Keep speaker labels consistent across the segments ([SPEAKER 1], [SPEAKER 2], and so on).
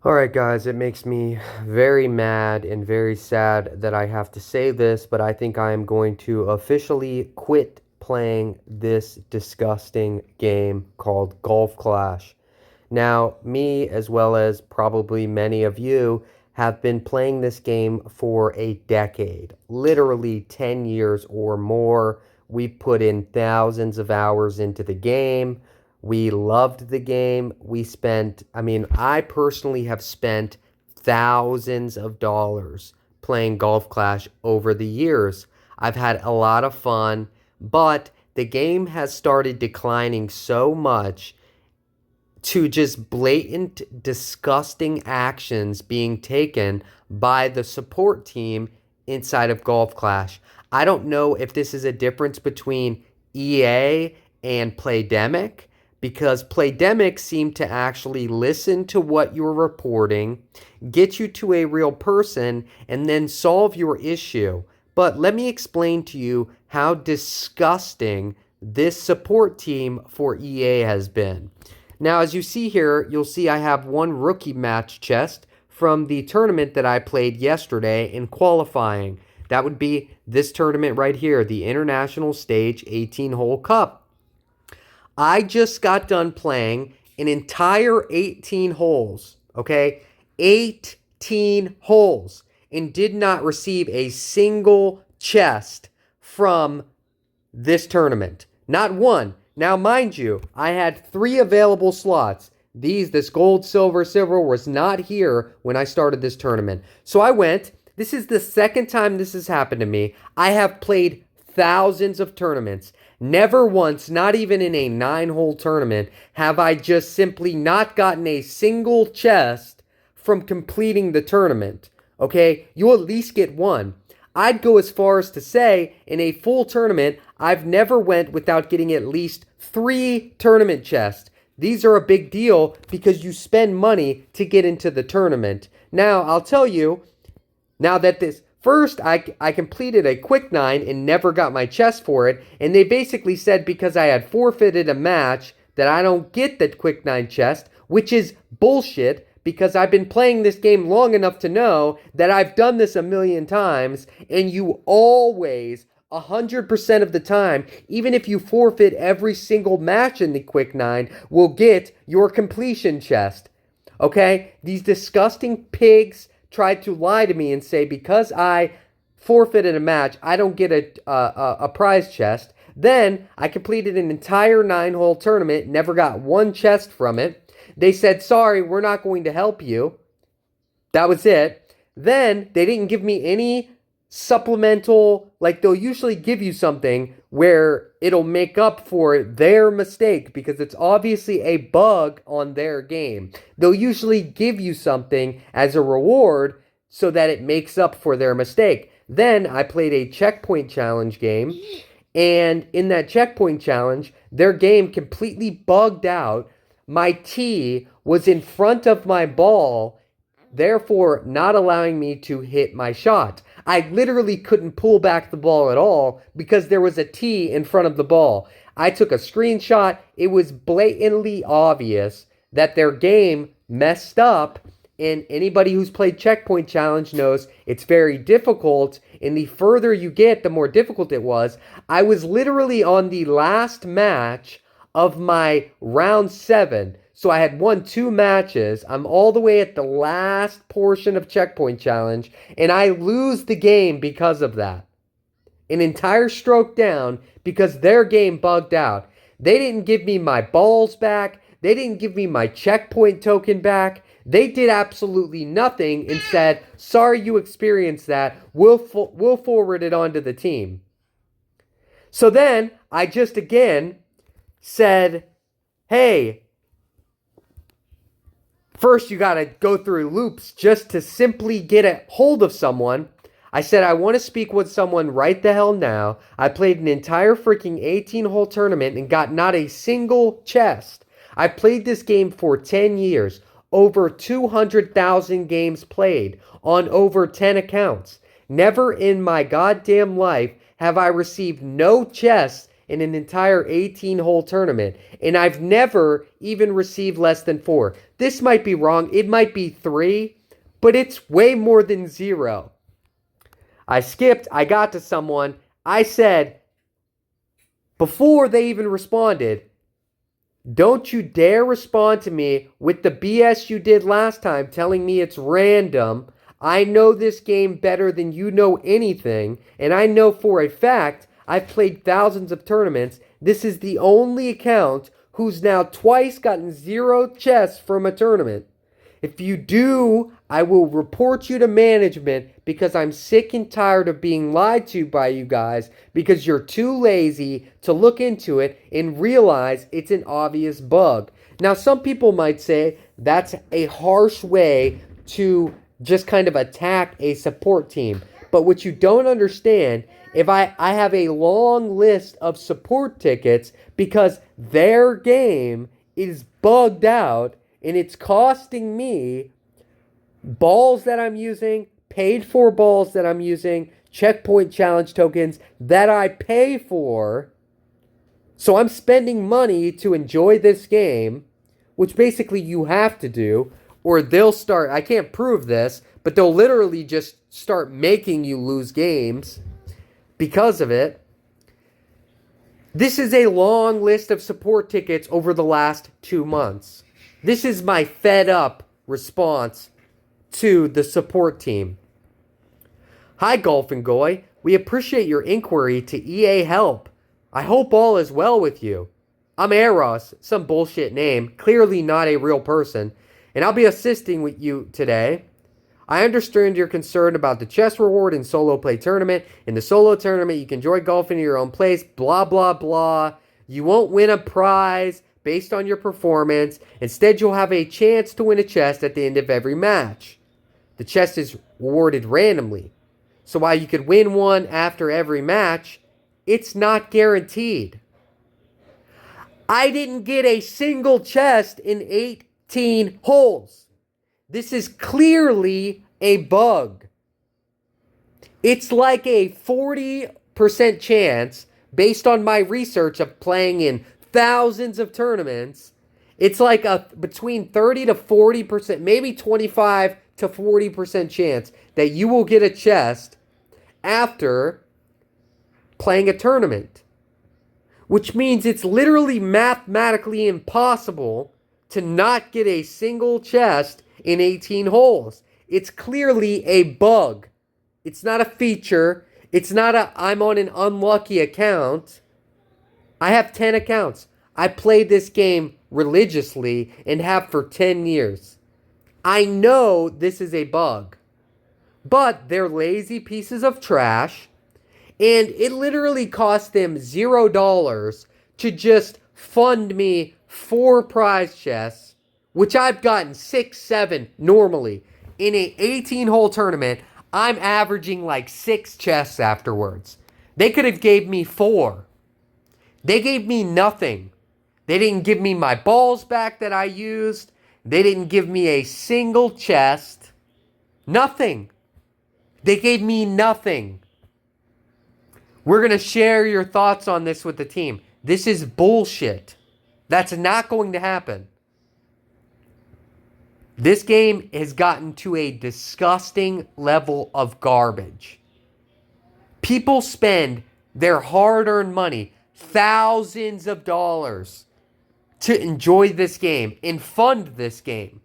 [SPEAKER 1] Alright, guys, it makes me very mad and very sad that I have to say this, but I think I am going to officially quit playing this disgusting game called Golf Clash. Now, me, as well as probably many of you, have been playing this game for a decade, literally 10 years or more. We put in thousands of hours into the game. We loved the game. I personally have spent thousands of dollars playing Golf Clash over the years. I've had a lot of fun, but the game has started declining so much to just blatant, disgusting actions being taken by the support team inside of Golf Clash. I don't know if this is a difference between EA and Playdemic, because Playdemic seemed to actually listen to what you're reporting, get you to a real person, and then solve your issue. But let me explain to you how disgusting this support team for EA has been. Now, as you see here, you'll see I have one rookie match chest from the tournament that I played yesterday in qualifying. That would be this tournament right here, the International Stage 18-hole Cup. I just got done playing an entire 18 holes, okay? 18 holes, and did not receive a single chest from this tournament. Not one. Now, mind you, I had 3 available slots. This gold, silver, silver was not here when I started this tournament. So I went. This is the second time this has happened to me. I have played thousands of tournaments. Never once, not even in a 9-hole tournament, have I just simply not gotten a single chest from completing the tournament. Okay? You'll at least get one. I'd go as far as to say, in a full tournament, I've never went without getting at least 3 tournament chests. These are a big deal because you spend money to get into the tournament. Now, I'll tell you, now that this... First, I completed a quick 9 and never got my chest for it, and they basically said because I had forfeited a match that I don't get the quick 9 chest, which is bullshit, because I've been playing this game long enough to know that I've done this a million times, and you always, 100% of the time, even if you forfeit every single match in the quick 9, will get your completion chest. Okay? These disgusting pigs tried to lie to me and say because I forfeited a match, I don't get a prize chest. Then I completed an entire 9-hole tournament, never got one chest from it. They said, sorry, we're not going to help you. That was it. Then they didn't give me any supplemental, like they'll usually give you something where it'll make up for their mistake because it's obviously a bug on their game. They'll usually give you something as a reward so that it makes up for their mistake. Then I played a checkpoint challenge game, and in that checkpoint challenge, their game completely bugged out. My tee was in front of my ball, therefore not allowing me to hit my shot. I literally couldn't pull back the ball at all because there was a tee in front of the ball. I took a screenshot. It was blatantly obvious that their game messed up, and anybody who's played Checkpoint Challenge knows it's very difficult, and the further you get, the more difficult it was. I was literally on the last match of my round 7. So I had won 2 matches. I'm all the way at the last portion of Checkpoint Challenge, and I lose the game because of that. An entire stroke down because their game bugged out. They didn't give me my balls back. They didn't give me my checkpoint token back. They did absolutely nothing and said, sorry you experienced that. We'll forward it on to the team. So then I just again said, hey, first you got to go through loops just to simply get a hold of someone. I said, I want to speak with someone right the hell now. I played an entire freaking 18-hole tournament and got not a single chest. I played this game for 10 years. Over 200,000 games played on over 10 accounts. Never in my goddamn life have I received no chests in an entire 18-hole tournament, and I've never even received less than 4. This might be wrong. It might be 3, but it's way more than 0. I skipped. I got to someone. I said, before they even responded, don't you dare respond to me with the BS you did last time telling me it's random. I know this game better than you know anything, and I know for a fact I've played thousands of tournaments. This is the only account who's now twice gotten 0 chests from a tournament. If you do, I will report you to management because I'm sick and tired of being lied to by you guys because you're too lazy to look into it and realize it's an obvious bug. Now, some people might say that's a harsh way to just kind of attack a support team. But what you don't understand, if I have a long list of support tickets because their game is bugged out and it's costing me balls that I'm using, paid for balls that I'm using, checkpoint challenge tokens that I pay for. So I'm spending money to enjoy this game, which basically you have to do, or they'll start, I can't prove this, but they'll literally just start making you lose games because of it. This is a long list of support tickets over the last 2 months. This is my fed up response to the support team. Hi, Golf and Goy. We appreciate your inquiry to EA Help. I hope all is well with you. I'm Eros, some bullshit name, clearly not a real person, and I'll be assisting with you today. I understand you're concerned about the chess reward in solo play tournament. In the solo tournament, you can enjoy golfing in your own place, blah, blah, blah. You won't win a prize based on your performance. Instead, you'll have a chance to win a chest at the end of every match. The chest is awarded randomly. So while you could win one after every match, it's not guaranteed. I didn't get a single chest in 18 holes. This is clearly a bug. It's like a 40% chance, based on my research of playing in thousands of tournaments. It's like a between 30 to 40%, maybe 25 to 40% chance that you will get a chest after playing a tournament. Which means it's literally mathematically impossible to not get a single chest in 18 holes. It's clearly a bug. It's not a feature. It's not a I'm on an unlucky account. I have 10 accounts. I played this game religiously and have for 10 years. I know this is a bug. But they're lazy pieces of trash. And it literally cost them $0 to just fund me 4 prize chests, which I've gotten 6, 7 normally. In an 18-hole tournament, I'm averaging like 6 chests afterwards. They could have gave me 4. They gave me nothing. They didn't give me my balls back that I used. They didn't give me a single chest. Nothing. They gave me nothing. We're going to share your thoughts on this with the team. This is bullshit. That's not going to happen. This game has gotten to a disgusting level of garbage. People spend their hard-earned money, thousands of dollars, to enjoy this game and fund this game.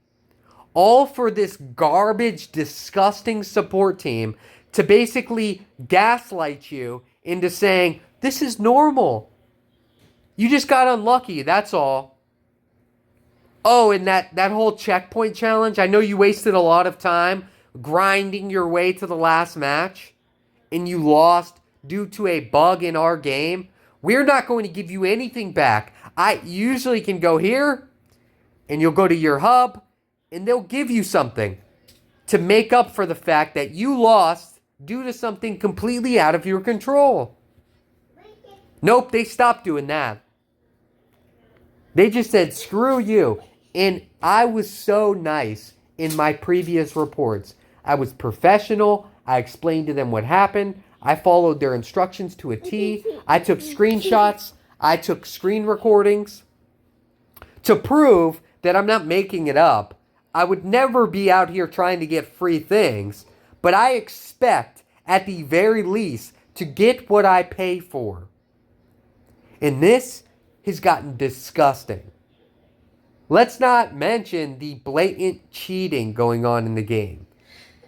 [SPEAKER 1] All for this garbage, disgusting support team to basically gaslight you into saying, this is normal. You just got unlucky, that's all. Oh, and that whole checkpoint challenge, I know you wasted a lot of time grinding your way to the last match, and you lost due to a bug in our game. We're not going to give you anything back. I usually can go here, and you'll go to your hub, and they'll give you something to make up for the fact that you lost due to something completely out of your control. Nope, they stopped doing that. They just said, screw you. And I was so nice in my previous reports. I was professional. I explained to them what happened. I followed their instructions to a T. I took screenshots. I took screen recordings to prove that I'm not making it up. I would never be out here trying to get free things, but I expect, at the very least, to get what I pay for. And this has gotten disgusting. Let's not mention the blatant cheating going on in the game.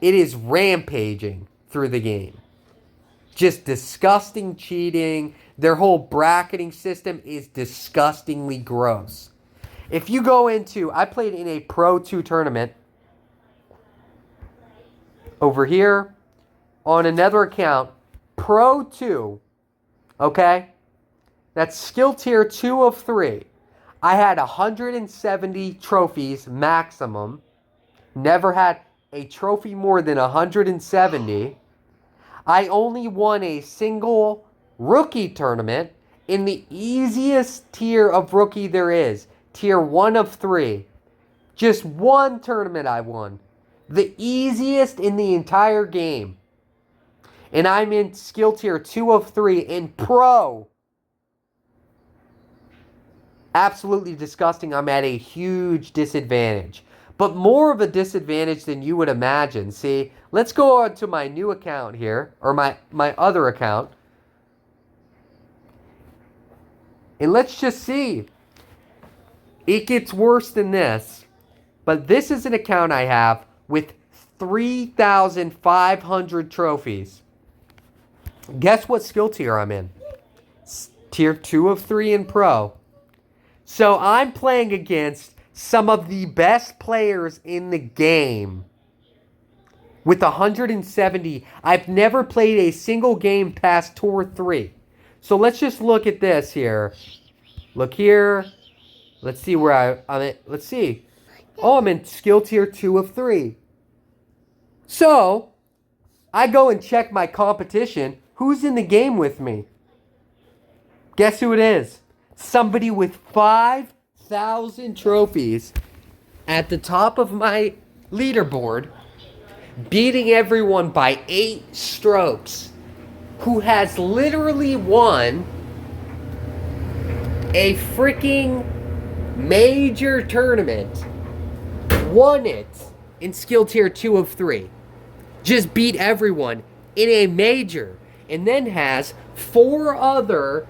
[SPEAKER 1] It is rampaging through the game. Just disgusting cheating. Their whole bracketing system is disgustingly gross. If you go into, I played in a Pro 2 tournament over here on another account, Pro 2, okay? That's skill tier 2 of 3. I had 170 trophies maximum. Never had a trophy more than 170. I only won a single rookie tournament in the easiest tier of rookie there is. Tier 1 of 3. Just one tournament I won. The easiest in the entire game. And I'm in skill tier 2 of 3 in pro. Absolutely disgusting. I'm at a huge disadvantage. But more of a disadvantage than you would imagine. See, let's go on to my new account here. Or my other account. And let's just see. It gets worse than this. But this is an account I have with 3,500 trophies. Guess what skill tier I'm in? Tier 2 of 3 in pro. So I'm playing against some of the best players in the game. With 170, I've never played a single game past Tour 3. So let's just look at this here. Look here. Let's see where I'm at. Let's see. Oh, I'm in skill tier 2 of 3. So, I go and check my competition. Who's in the game with me? Guess who it is? Somebody with 5,000 trophies at the top of my leaderboard, beating everyone by 8 strokes, who has literally won a freaking major tournament. Won it in skill tier 2 of 3. Just beat everyone in a major. And then has 4 other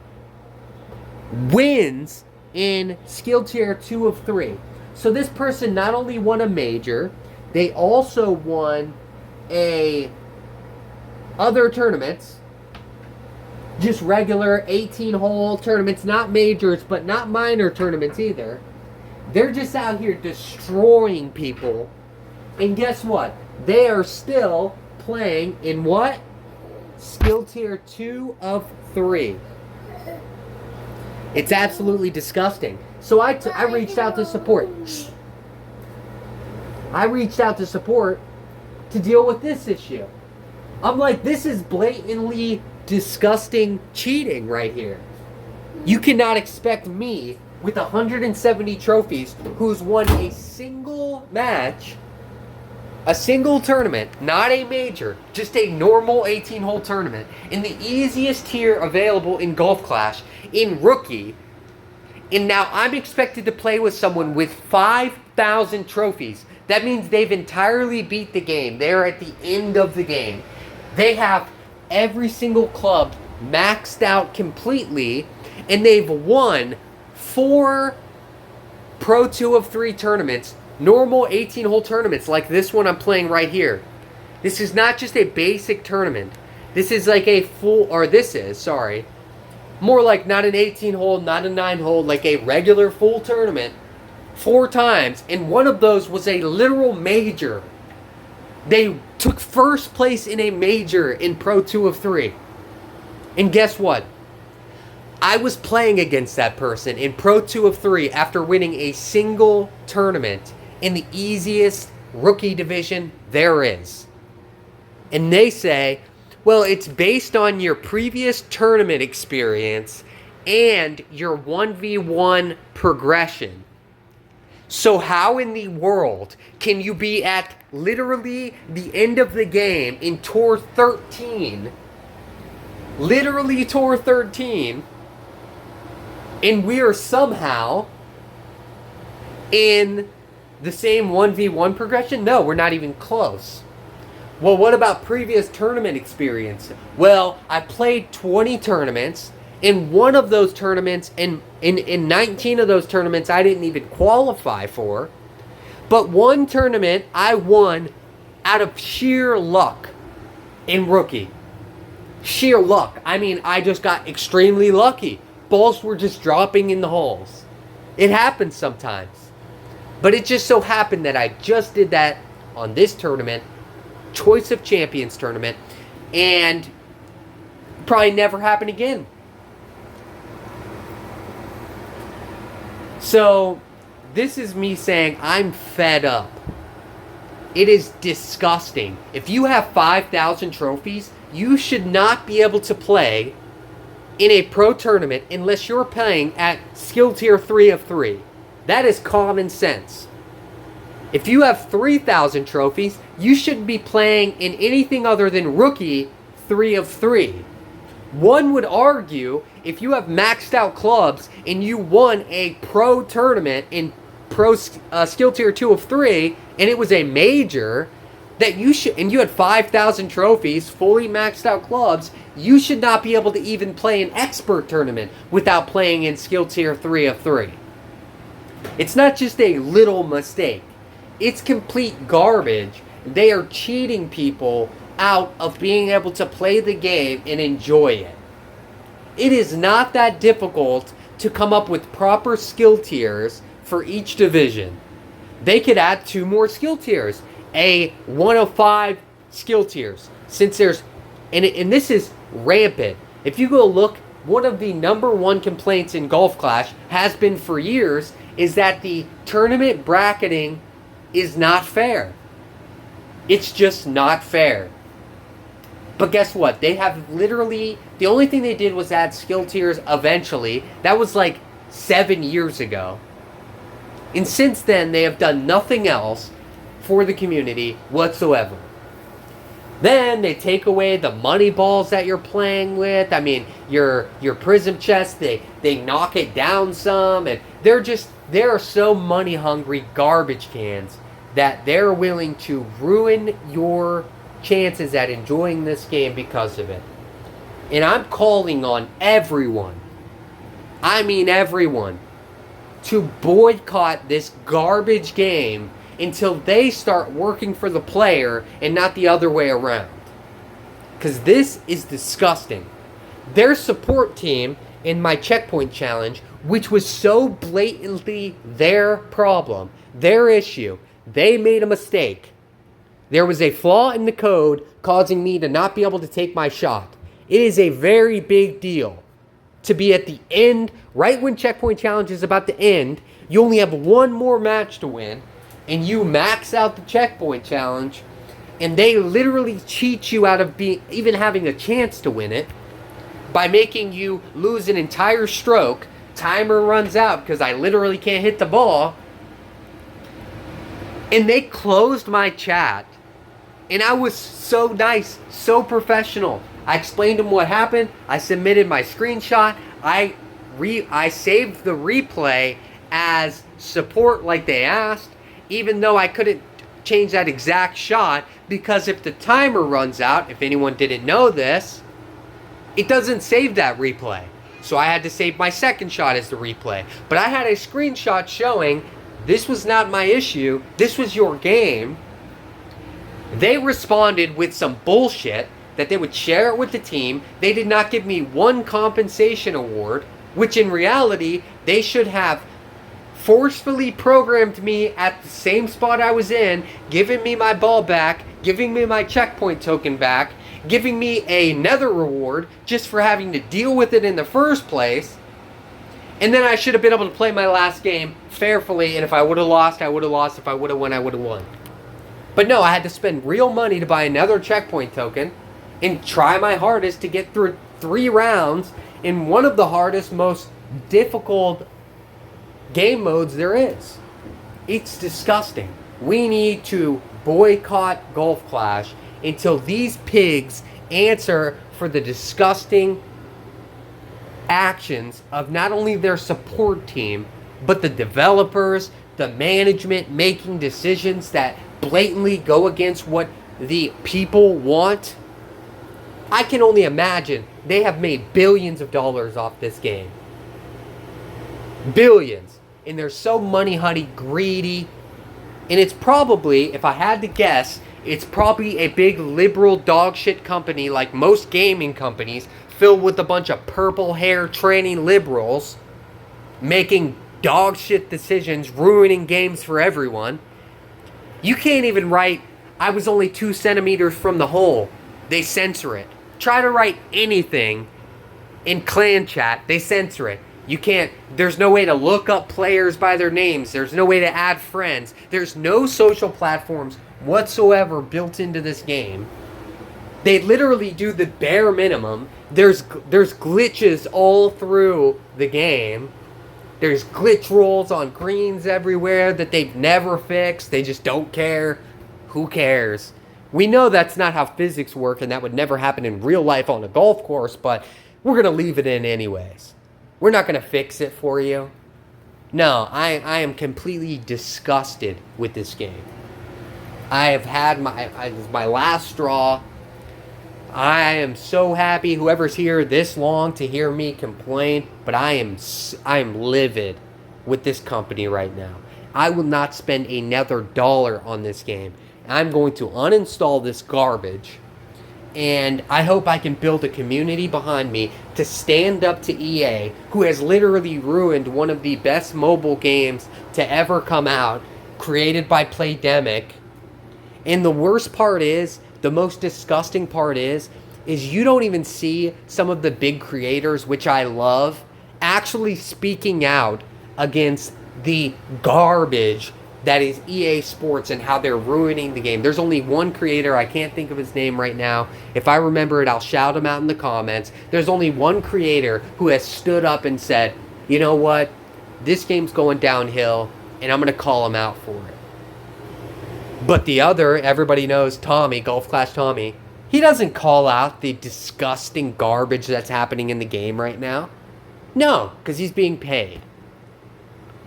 [SPEAKER 1] wins in skill tier 2 of 3. So this person not only won a major, they also won other tournaments. Just regular 18-hole tournaments, not majors, but not minor tournaments either. They're just out here destroying people. And guess what? They are still playing in what? Skill tier 2 of 3. It's absolutely disgusting. So I reached out to support. I reached out to support to deal with this issue. I'm like, this is blatantly disgusting cheating right here. You cannot expect me with 170 trophies who's won a single match, a single tournament, not a major, just a normal 18-hole tournament, in the easiest tier available in Golf Clash, in Rookie, and now I'm expected to play with someone with 5,000 trophies. That means they've entirely beat the game. They're at the end of the game. They have every single club maxed out completely, and they've won 4 Pro 2 of 3 tournaments, normal 18-hole tournaments like this one I'm playing right here. This is not just a basic tournament. This is like a full, or this is, sorry, more like not an 18-hole, not a 9-hole, like a regular full tournament 4 times, and one of those was a literal major. They took first place in a major in Pro 2 of 3. And guess what? I was playing against that person in Pro 2 of 3 after winning a single tournament in the easiest rookie division there is. And they say, well, it's based on your previous tournament experience and your 1v1 progression. So how in the world can you be at literally the end of the game in Tour 13, literally Tour 13, And we are somehow in the same 1v1 progression? No, we're not even close. Well, what about previous tournament experience? Well, I played 20 tournaments. In one of those tournaments, in 19 of those tournaments, I didn't even qualify for. But one tournament, I won out of sheer luck in rookie. Sheer luck. I mean, I just got extremely lucky. Balls were just dropping in the holes. It happens sometimes. But it just so happened that I just did that on this tournament, Choice of Champions tournament, and probably never happen again. So, this is me saying I'm fed up. It is disgusting. If you have 5,000 trophies, you should not be able to play in a pro tournament unless you're playing at skill tier 3 of 3. That is common sense. If you have 3,000 trophies, you shouldn't be playing in anything other than rookie 3 of 3. One would argue if you have maxed out clubs and you won a pro tournament in pro skill tier 2 of 3 and it was a major, that you should, and you had 5,000 trophies, fully maxed out clubs, you should not be able to even play an expert tournament without playing in skill tier 3 of 3. It's not just a little mistake. It's complete garbage. They are cheating people out of being able to play the game and enjoy it. It is not that difficult to come up with proper skill tiers for each division. They could add 2 more skill tiers. A 1 of 5 skill tiers. Since there's, and this is rampant. If you go look, one of the number 1 complaints in Golf Clash has been for years is that the tournament bracketing is not fair. It's just not fair. But guess what? They have literally, the only thing they did was add skill tiers eventually. That was like 7 years ago. And since then, they have done nothing else for the community whatsoever. Then they take away the money balls that you're playing with. I mean, your prism chest, they knock it down some, and they are so money hungry garbage cans that they're willing to ruin your chances at enjoying this game because of it. And I'm calling on everyone, I mean everyone, to boycott this garbage game until they start working for the player and not the other way around. Because this is disgusting. Their support team in my checkpoint challenge, which was so blatantly their problem, their issue, they made a mistake. There was a flaw in the code causing me to not be able to take my shot. It is a very big deal to be at the end, right when checkpoint challenge is about to end. You only have 1 more match to win, and you max out the checkpoint challenge, and they literally cheat you out of even having a chance to win it by making you lose an entire stroke. Timer runs out because I literally can't hit the ball. And they closed my chat. And I was so nice, so professional. I explained to them what happened. I submitted my screenshot. I saved the replay as support like they asked, even though I couldn't change that exact shot, because if the timer runs out, if anyone didn't know this, it doesn't save that replay. So I had to save my second shot as the replay. But I had a screenshot showing this was not my issue. This was your game. They responded with some bullshit that they would share it with the team. They did not give me 1 compensation award, which in reality, they should have forcefully programmed me at the same spot I was in, giving me my ball back, giving me my checkpoint token back, giving me another reward just for having to deal with it in the first place. And then I should have been able to play my last game fairly, and if I would have lost, I would have lost. If I would have won, I would have won. But no, I had to spend real money to buy another checkpoint token and try my hardest to get through 3 rounds in one of the hardest, most difficult game modes there is. It's disgusting. We need to boycott Golf Clash until these pigs answer for the disgusting actions of not only their support team, but the developers, the management making decisions that blatantly go against what the people want, I can only imagine they have made billions of dollars off this game. Billions. And they're so money-honey, greedy. And it's probably, if I had to guess, it's probably a big liberal dog shit company like most gaming companies, filled with a bunch of purple hair tranny liberals making dog shit decisions, ruining games for everyone. You can't even write, I was only 2 centimeters from the hole. They censor it. Try to write anything in clan chat, they censor it. You can't, there's no way to look up players by their names. There's no way to add friends. There's no social platforms whatsoever built into this game. They literally do the bare minimum. There's glitches all through the game. There's glitch rolls on greens everywhere that they've never fixed. They just don't care. Who cares? We know that's not how physics work, and that would never happen in real life on a golf course, but we're going to leave it in anyways. We're not going to fix it for you. No, I am completely disgusted with this game. I have had my last straw. I am so happy whoever's here this long to hear me complain, but I am livid with this company right now. I will not spend another dollar on this game. I'm going to uninstall this garbage, and I hope I can build a community behind me to stand up to EA, who has literally ruined one of the best mobile games to ever come out, created by Playdemic. And the worst part is, the most disgusting part is you don't even see some of the big creators, which I love, actually speaking out against the garbage that is EA Sports and how they're ruining the game. There's only one creator, I can't think of his name right now. If I remember it, I'll shout him out in the comments. There's only one creator who has stood up and said, you know what, this game's going downhill, and I'm going to call him out for it. But the other, everybody knows Tommy, Golf Clash Tommy, he doesn't call out the disgusting garbage that's happening in the game right now. No, because he's being paid.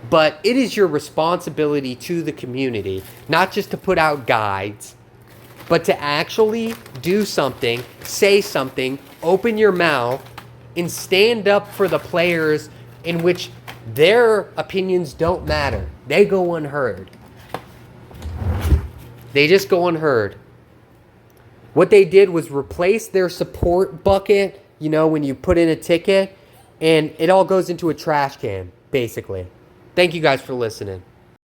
[SPEAKER 1] But it is your responsibility to the community, not just to put out guides, but to actually do something, say something, open your mouth, and stand up for the players in which their opinions don't matter. They go unheard. They just go unheard. What they did was replace their support bucket, you know, when you put in a ticket, and it all goes into a trash can, basically. Thank you guys for listening.